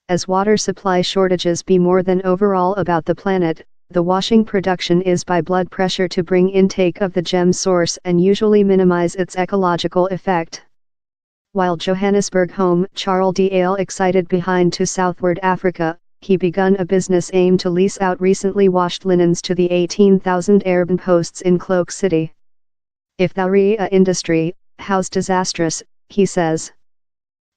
As water supply shortages be more than overall about the planet, the washing production is by blood pressure to bring intake of the gem source and usually minimize its ecological effect. While Johannesburg home Charles D. Ale excited behind to southward Africa, he begun a business aim to lease out recently washed linens to the 18,000 Arab posts in Cloak City. If thou re a industry, how's disastrous, he says.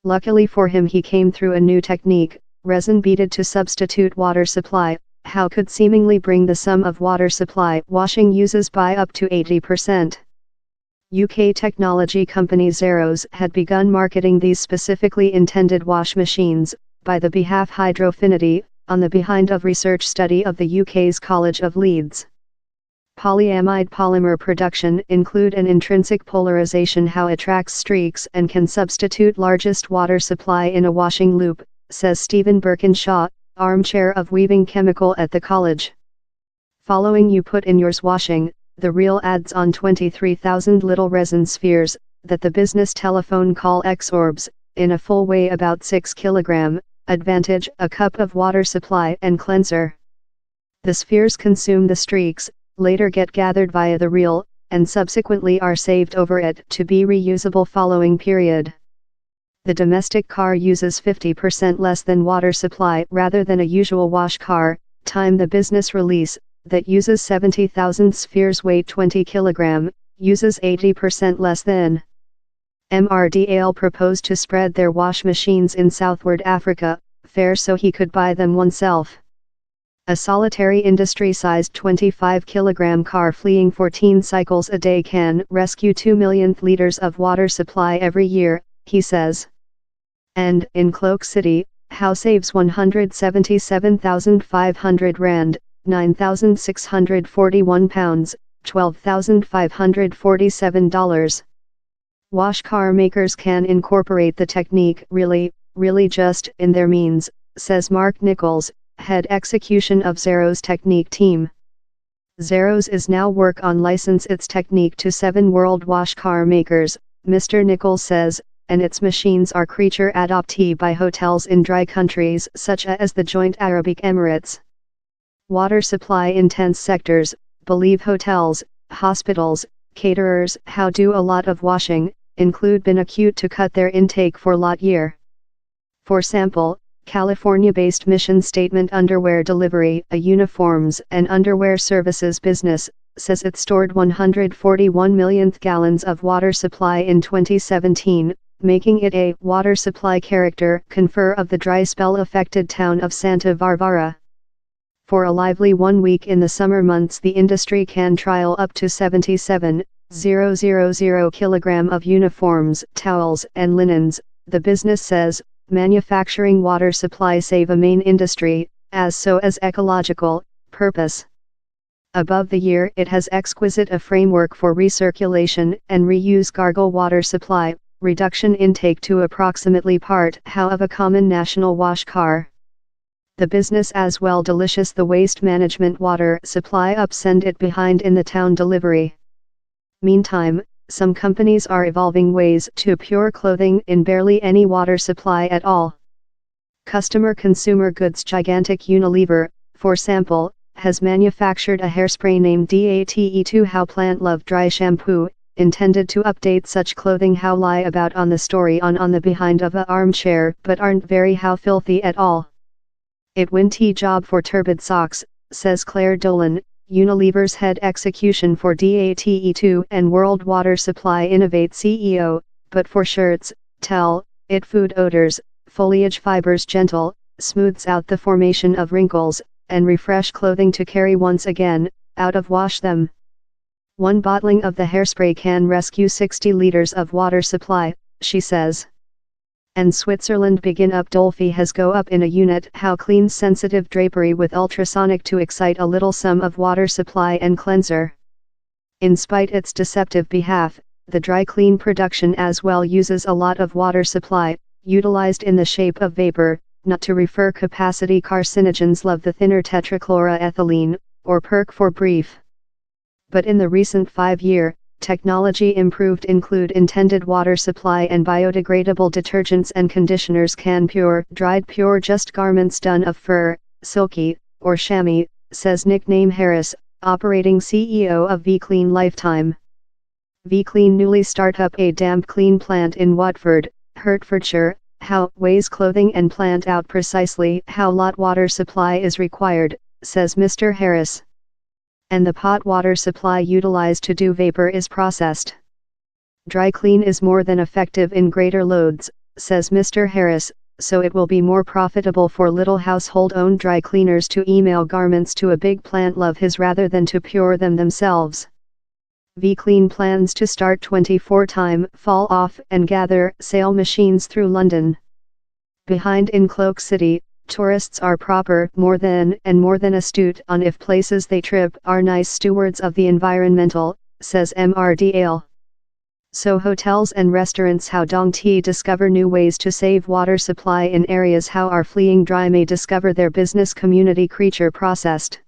Luckily for him he came through a new technique, resin beaded to substitute water supply, how could seemingly bring the sum of water supply washing uses by up to 80%. UK technology company Xerox had begun marketing these specifically intended wash machines, by the behalf Hydrofinity, on the behind of research study of the UK's College of Leeds. Polyamide polymer production include an intrinsic polarization how attracts streaks and can substitute largest water supply in a washing loop, says Stephen Birkinshaw, armchair of weaving chemical at the college. Following you put in yours washing, the reel adds on 23,000 little resin spheres, that the business telephone call exorbs, in a full weigh about 6 kg, advantage a cup of water supply and cleanser. The spheres consume the streaks, later get gathered via the reel, and subsequently are saved over it to be reusable following period. The domestic car uses 50% less than water supply rather than a usual wash car, time the business release, that uses 70,000 spheres weight 20 kg, uses 80% less than. MRDAL proposed to spread their wash machines in southward Africa, fair so he could buy them oneself. A solitary industry-sized 25 kg car fleeing 14 cycles a day can rescue 2 million liters of water supply every year, he says. And, in Cloak City, how saves 177,500 rand, 9,641 pounds, $12,547. Wash car makers can incorporate the technique really just in their means, says Mark Nichols, head execution of Xerox technique team. Xerox is now work on license its technique to 7 world wash car makers, Mr. Nichols says, and its machines are creature adoptee by hotels in dry countries such as the Joint Arabic Emirates. Water supply intense sectors, believe hotels, hospitals, caterers how do a lot of washing, include been acute to cut their intake for lot year. For sample, California-based Mission Statement Underwear Delivery, a uniforms and underwear services business, says it stored 141 millionth gallons of water supply in 2017, making it a water supply character confer of the dry spell affected town of Santa Barbara. For a lively 1 week in the summer months the industry can trial up to 77,000 kg of uniforms, towels and linens, the business says. Manufacturing water supply save a main industry, as so as ecological purpose. Above the year it has exquisite a framework for recirculation and reuse gargle water supply, reduction intake to approximately part how of a common national wash car. The business as well delicious the waste management water supply up send it behind in the town delivery. Meantime, some companies are evolving ways to pure clothing in barely any water supply at all. Customer consumer goods gigantic Unilever, for sample, has manufactured a hairspray named DATE2 How Plant Love Dry Shampoo, intended to update such clothing how lie about on the story on the behind of a armchair but aren't very how filthy at all. It winty job for turbid socks, says Claire Dolan, Unilever's head execution for DATE2 and World Water Supply Innovate CEO, but for shirts, tell it food odors, foliage fibers gentle, smooths out the formation of wrinkles, and refresh clothing to carry once again, out of wash them. One bottling of the hairspray can rescue 60 liters of water supply, she says. And Switzerland begin up Dolphy has go up in a unit how clean sensitive drapery with ultrasonic to excite a little sum of water supply and cleanser. In spite its deceptive behalf, the dry clean production as well uses a lot of water supply, utilized in the shape of vapor, not to refer capacity carcinogens love the thinner tetrachloroethylene, or PERC for brief. But in the recent 5-year, Technology improved include intended water supply and biodegradable detergents and conditioners can pure, dried pure just garments done of fur, silky, or chamois, says Nickname Harris, operating CEO of VClean Lifetime. VClean newly start up a damp clean plant in Watford, Hertfordshire, how weighs clothing and plant out precisely how lot water supply is required, says Mr. Harris. And the pot water supply utilized to do vapor is processed. Dry clean is more than effective in greater loads, says Mr. Harris, so it will be more profitable for little household-owned dry cleaners to email garments to a big plant love his rather than to pure them themselves. VClean plans to start 24-time fall off and gather sale machines through London. Behind in Cloak City, tourists are more than astute on if places they trip are nice stewards of the environmental, says MRDAL. So hotels and restaurants how Dong T discover new ways to save water supply in areas how are fleeing dry may discover their business community creature processed.